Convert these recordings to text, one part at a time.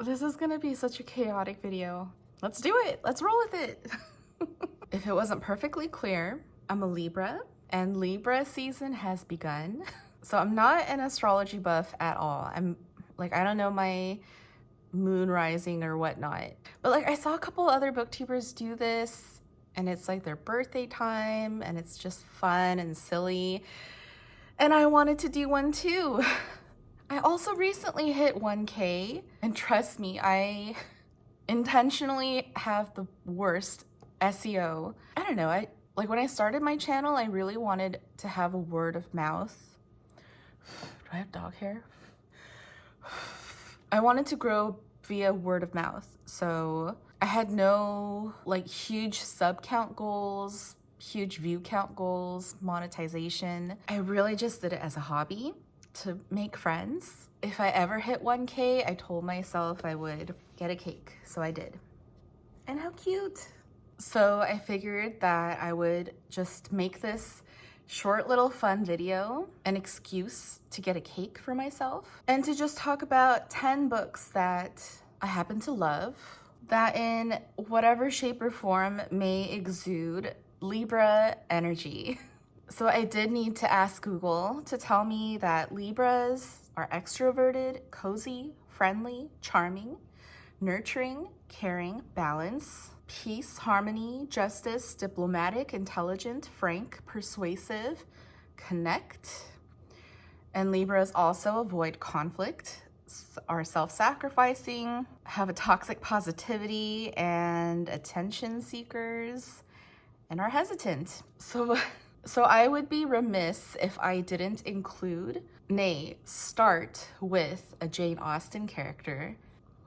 This is gonna be such a chaotic video. Let's do it. Let's roll with it. If it wasn't perfectly clear, I'm a Libra, and Libra season has begun. So I'm not an astrology buff at all. I don't know my moon rising or whatnot. But I saw a couple other booktubers do this, and it's like their birthday time, and it's just fun and silly. And I wanted to do one too. I also recently hit 1K, and trust me, I intentionally have the worst SEO. I don't know, when I started my channel, I really wanted to have a word of mouth. Do I have dog hair? I wanted to grow via word of mouth. So I had no huge sub count goals, huge view count goals, monetization. I really just did it as a hobby to make friends. If I ever hit 1K, I told myself I would get a cake. So I did. And how cute. So I figured that I would just make this short little fun video an excuse to get a cake for myself and to just talk about 10 books that I happen to love that in whatever shape or form may exude Libra energy. So I did need to ask Google to tell me that Libras are extroverted, cozy, friendly, charming, nurturing, caring, balance, peace, harmony, justice, diplomatic, intelligent, frank, persuasive, connect. And Libras also avoid conflict, are self-sacrificing, have a toxic positivity and attention seekers, and are hesitant. So I would be remiss if I didn't include, nay, start with a Jane Austen character.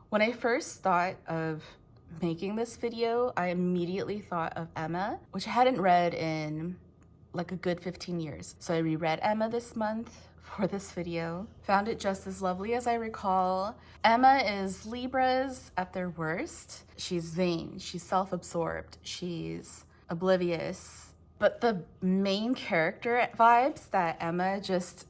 When I first thought of making this video, I immediately thought of Emma, which I hadn't read in a good 15 years. So I reread Emma this month for this video. Found it just as lovely as I recall. Emma is Libras at their worst. She's vain, she's self-absorbed, she's oblivious. But the main character vibes that Emma just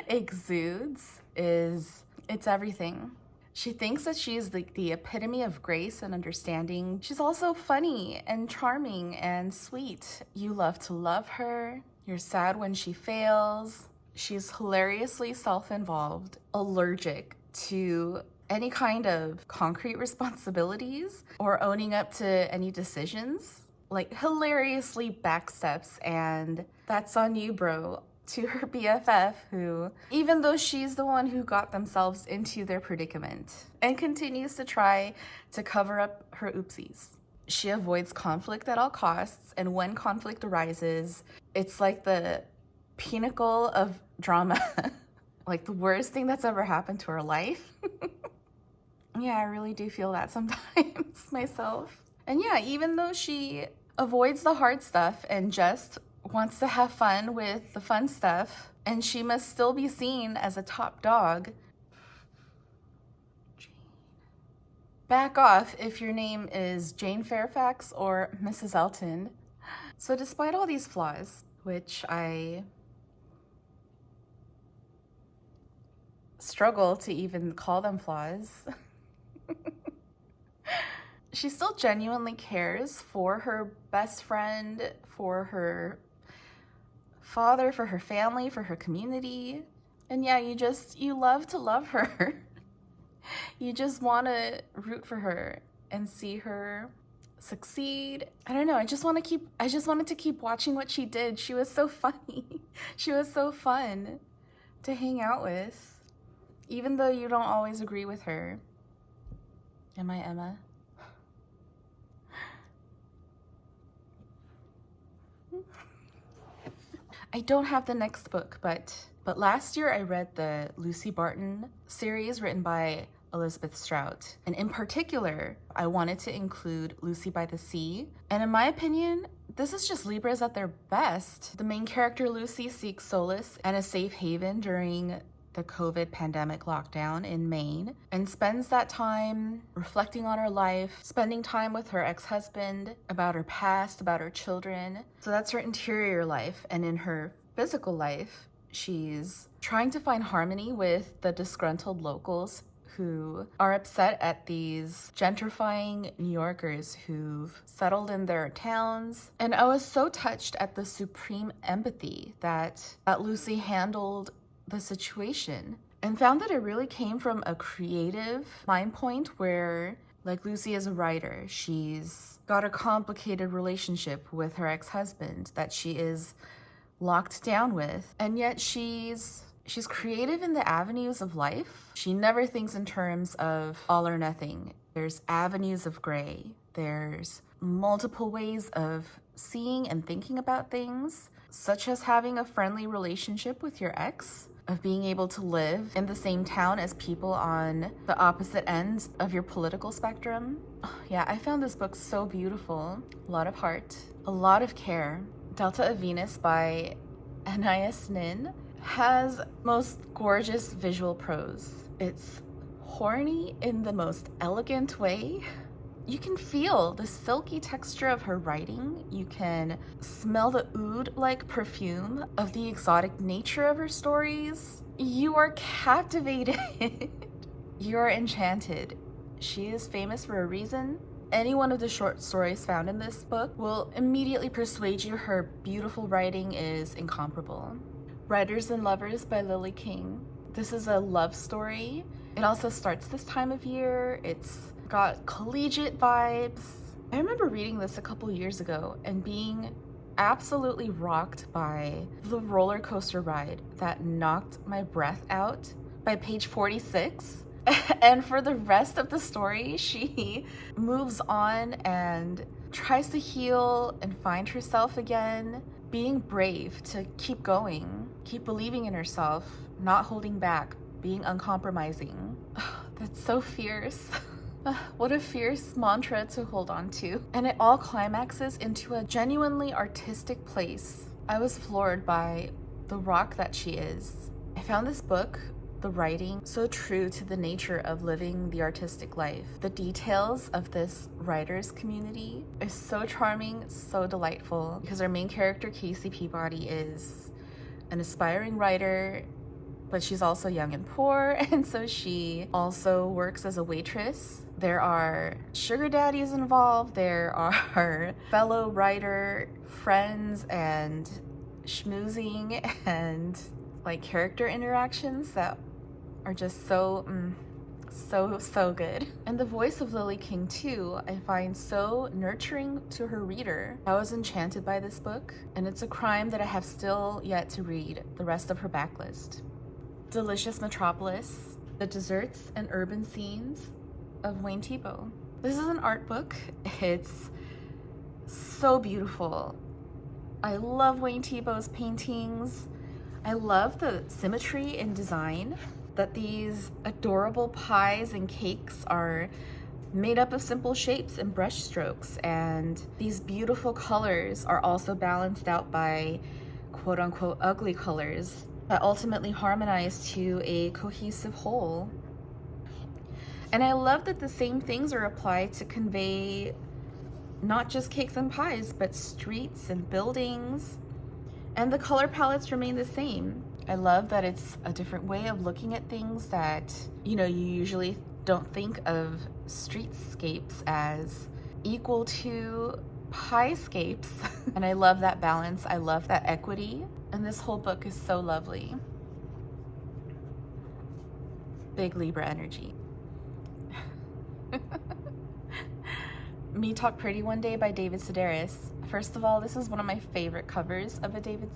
exudes it's everything. She thinks that she's the epitome of grace and understanding. She's also funny and charming and sweet. You love to love her. You're sad when she fails. She's hilariously self-involved, allergic to any kind of concrete responsibilities or owning up to any decisions. Hilariously backsteps, and that's on you, bro, to her BFF, who, even though she's the one who got themselves into their predicament and continues to try to cover up her oopsies. She avoids conflict at all costs, and when conflict arises, it's the pinnacle of drama. The worst thing that's ever happened to her life. Yeah, I really do feel that sometimes myself. And yeah, even though she avoids the hard stuff and just wants to have fun with the fun stuff, and she must still be seen as a top dog. Jane. Back off if your name is Jane Fairfax or Mrs. Elton. So despite all these flaws, which I struggle to even call them flaws, she still genuinely cares for her best friend, for her father, for her family, for her community. And yeah, you love to love her. You just want to root for her and see her succeed. I don't know, I just wanted to keep watching what she did. She was so funny. She was so fun to hang out with, even though you don't always agree with her. Am I Emma? I don't have the next book, but last year I read the Lucy Barton series written by Elizabeth Strout. And in particular, I wanted to include Lucy by the Sea. And in my opinion, this is just Libras at their best. The main character, Lucy, seeks solace and a safe haven during the COVID pandemic lockdown in Maine and spends that time reflecting on her life, spending time with her ex-husband, about her past, about her children. So that's her interior life. And in her physical life, she's trying to find harmony with the disgruntled locals who are upset at these gentrifying New Yorkers who've settled in their towns. And I was so touched at the supreme empathy that Lucy handled the situation, and found that it really came from a creative mind point where, like, Lucy is a writer. She's got a complicated relationship with her ex-husband that she is locked down with, and yet she's creative in the avenues of life. She never thinks in terms of all or nothing. There's avenues of gray. There's multiple ways of seeing and thinking about things, such as having a friendly relationship with your ex, of being able to live in the same town as people on the opposite end of your political spectrum. Yeah, I found this book so beautiful. A lot of heart, a lot of care. Delta of Venus by Anais has most gorgeous visual prose. It's horny in the most elegant way. You can feel the silky texture of her writing. You can smell the oud-like perfume of the exotic nature of her stories. You are captivated. You are enchanted. She is famous for a reason. Any one of the short stories found in this book will immediately persuade you her beautiful writing is incomparable. Writers and Lovers by Lily King. This is a love story. It also starts this time of year. It's got collegiate vibes. I remember reading this a couple years ago and being absolutely rocked by the roller coaster ride that knocked my breath out by page 46. And for the rest of the story, she moves on and tries to heal and find herself again, being brave to keep going, keep believing in herself, not holding back, being uncompromising. That's so fierce. What a fierce mantra to hold on to. And it all climaxes into a genuinely artistic place. I was floored by the rock that she is. I found this book, the writing, so true to the nature of living the artistic life. The details of this writer's community is so charming, so delightful, because our main character, Casey Peabody, is an aspiring writer, but she's also young and poor, and so she also works as a waitress. There are sugar daddies involved, there are fellow writer friends and schmoozing and like character interactions that are just so good. And the voice of Lily King too, I find so nurturing to her reader. I was enchanted by this book, and it's a crime that I have still yet to read the rest of her backlist. Delicious Metropolis, the desserts and urban scenes of Wayne Thiebaud. This is an art book. It's so beautiful. I love Wayne Thiebaud's paintings. I love the symmetry in design, that these adorable pies and cakes are made up of simple shapes and brush strokes, and these beautiful colors are also balanced out by quote-unquote ugly colors that ultimately harmonize to a cohesive whole. And I love that the same things are applied to convey not just cakes and pies, but streets and buildings, and the color palettes remain the same. I love that it's a different way of looking at things that, you usually don't think of streetscapes as equal to piescapes. And I love that balance. I love that equity. And this whole book is so lovely. Big Libra Energy. Me Talk Pretty One Day by David Sedaris. First of all, this is one of my favorite covers of a David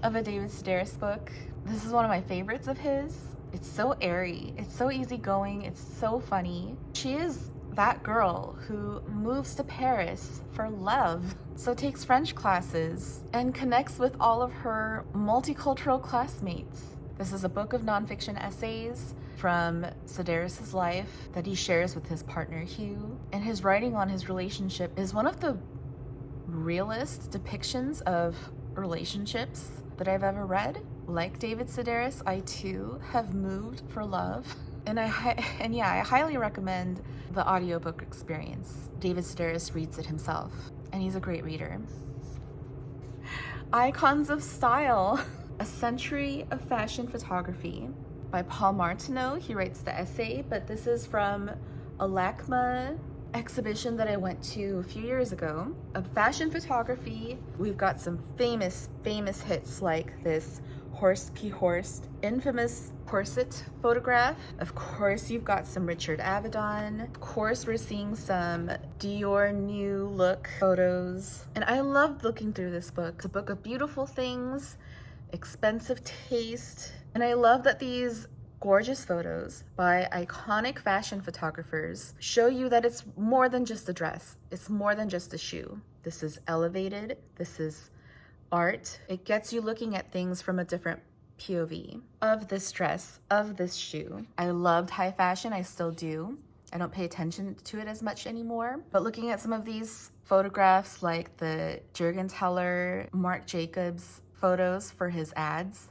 Sedaris book. This is one of my favorites of his. It's so airy, it's so easygoing, it's so funny. She is that girl who moves to Paris for love, so takes French classes and connects with all of her multicultural classmates. This is a book of nonfiction essays from Sedaris' life that he shares with his partner Hugh, and his writing on his relationship is one of the realest depictions of relationships that I've ever read. Like David Sedaris, I too have moved for love. And I highly recommend the audiobook experience. David Sedaris reads it himself, and he's a great reader. Icons of Style, A Century of Fashion Photography by Paul Martineau. He writes the essay, but this is from a LACMA exhibition that I went to a few years ago of fashion photography. We've got some famous hits like this Horst P. Horst infamous corset photograph. Of course, you've got some Richard Avedon. Of course, we're seeing some Dior New Look photos. And I loved looking through this book. It's a book of beautiful things, expensive taste. And I love that these gorgeous photos by iconic fashion photographers show you that it's more than just a dress. It's more than just a shoe. This is elevated. This is art. It gets you looking at things from a different POV of this dress, of this shoe. I loved high fashion. I still do. I don't pay attention to it as much anymore. But looking at some of these photographs, like the Juergenthaler, Marc Jacobs photos for his ads,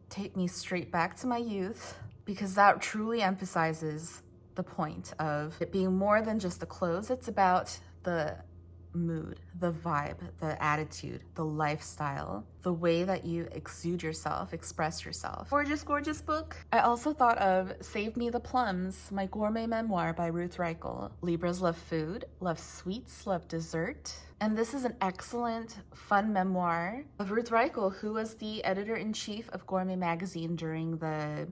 take me straight back to my youth, because that truly emphasizes the point of it being more than just the clothes. It's about the mood, the vibe, the attitude, the lifestyle, the way that you exude yourself, express yourself. Gorgeous book. I also thought of Save Me the Plums, my gourmet memoir by Ruth Reichl. Libras love food, love sweets, love dessert. And this is an excellent, fun memoir of Ruth Reichl, who was the editor-in-chief of Gourmet magazine during the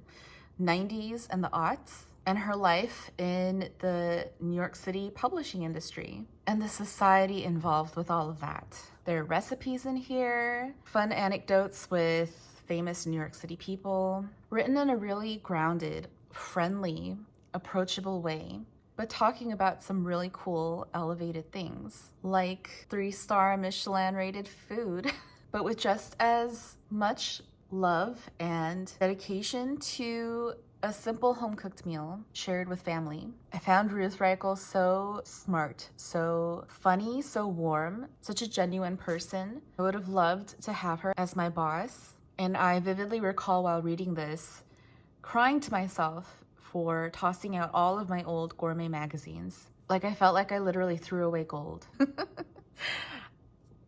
90s and the aughts, and her life in the New York City publishing industry and the society involved with all of that. There are recipes in here, fun anecdotes with famous New York City people, written in a really grounded, friendly, approachable way, but talking about some really cool, elevated things, like 3-star Michelin-rated food, but with just as much love and dedication to a simple home-cooked meal shared with family. I found Ruth Reichl so smart, so funny, so warm, such a genuine person. I would have loved to have her as my boss. And I vividly recall while reading this, crying to myself for tossing out all of my old gourmet magazines. Like, I felt like I literally threw away gold.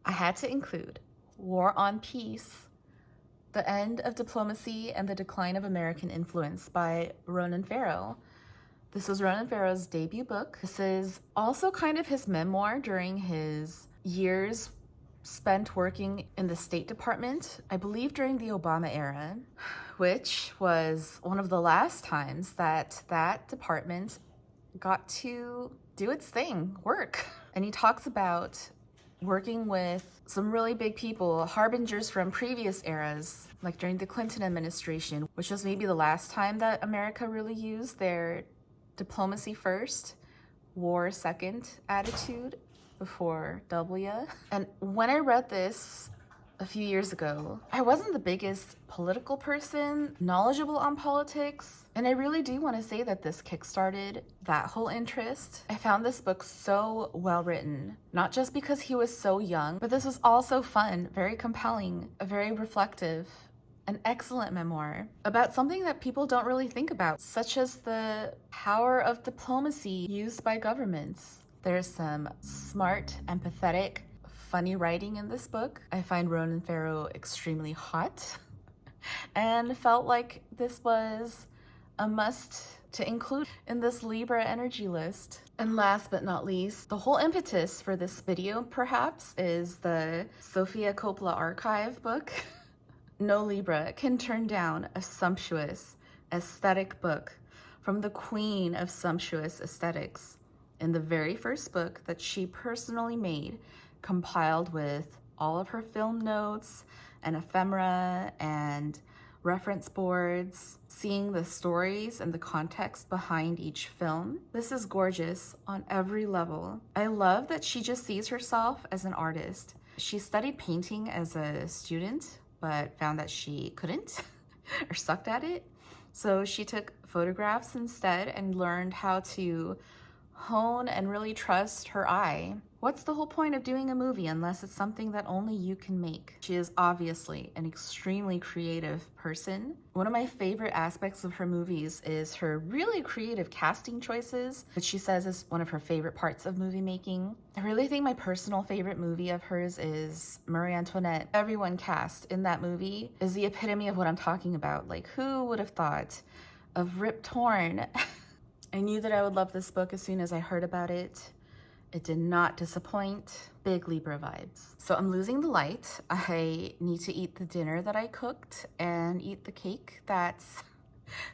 I had to include War on Peace, The End of Diplomacy and the Decline of American Influence by Ronan Farrow. This was Ronan Farrow's debut book. This is also kind of his memoir during his years spent working in the State Department, I believe during the Obama era, which was one of the last times that that department got to do its thing, work. And he talks about working with some really big people, harbingers from previous eras, like during the Clinton administration, which was maybe the last time that America really used their diplomacy first, war second attitude before W. And when I read this a few years ago, I wasn't the biggest political person, knowledgeable on politics, and I really do want to say that this kickstarted that whole interest. I found this book so well written, not just because he was so young, but this was also fun, very compelling, very reflective, an excellent memoir about something that people don't really think about, such as the power of diplomacy used by governments. There's some smart, empathetic, funny writing in this book. I find Ronan Farrow extremely hot and felt like this was a must to include in this Libra energy list. And last but not least, the whole impetus for this video perhaps is the Sofia Coppola archive book. No Libra can turn down a sumptuous, aesthetic book from the queen of sumptuous aesthetics in the very first book that she personally made, compiled with all of her film notes and ephemera and reference boards, seeing the stories and the context behind each film. This is gorgeous on every level. I love that she just sees herself as an artist. She studied painting as a student, but found that she couldn't or sucked at it. So she took photographs instead and learned how to hone and really trust her eye. What's the whole point of doing a movie unless it's something that only you can make? She is obviously an extremely creative person. One of my favorite aspects of her movies is her really creative casting choices, which she says is one of her favorite parts of movie making. I really think my personal favorite movie of hers is Marie Antoinette. Everyone cast in that movie is the epitome of what I'm talking about. Like, who would have thought of Rip Torn? I knew that I would love this book as soon as I heard about it. It did not disappoint. Big Libra vibes. So I'm losing the light. I need to eat the dinner that I cooked and eat the cake that's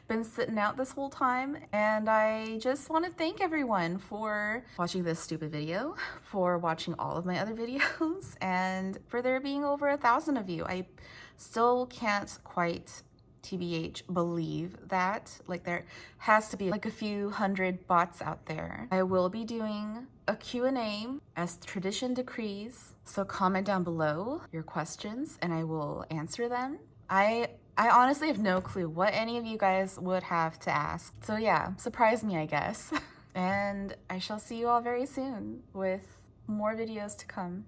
been sitting out this whole time. And I just want to thank everyone for watching this stupid video, for watching all of my other videos, and for there being over 1,000 of you. I still can't quite TBH believe that. Like, there has to be like a few hundred bots out there. I will be doing a Q&A as tradition decrees, so comment down below your questions and I will answer them. I honestly have no clue what any of you guys would have to ask, so yeah, surprise me, I guess. And I shall see you all very soon with more videos to come.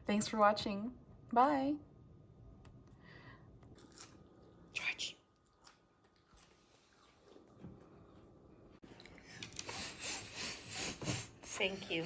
Thanks for watching. Bye. George. Thank you.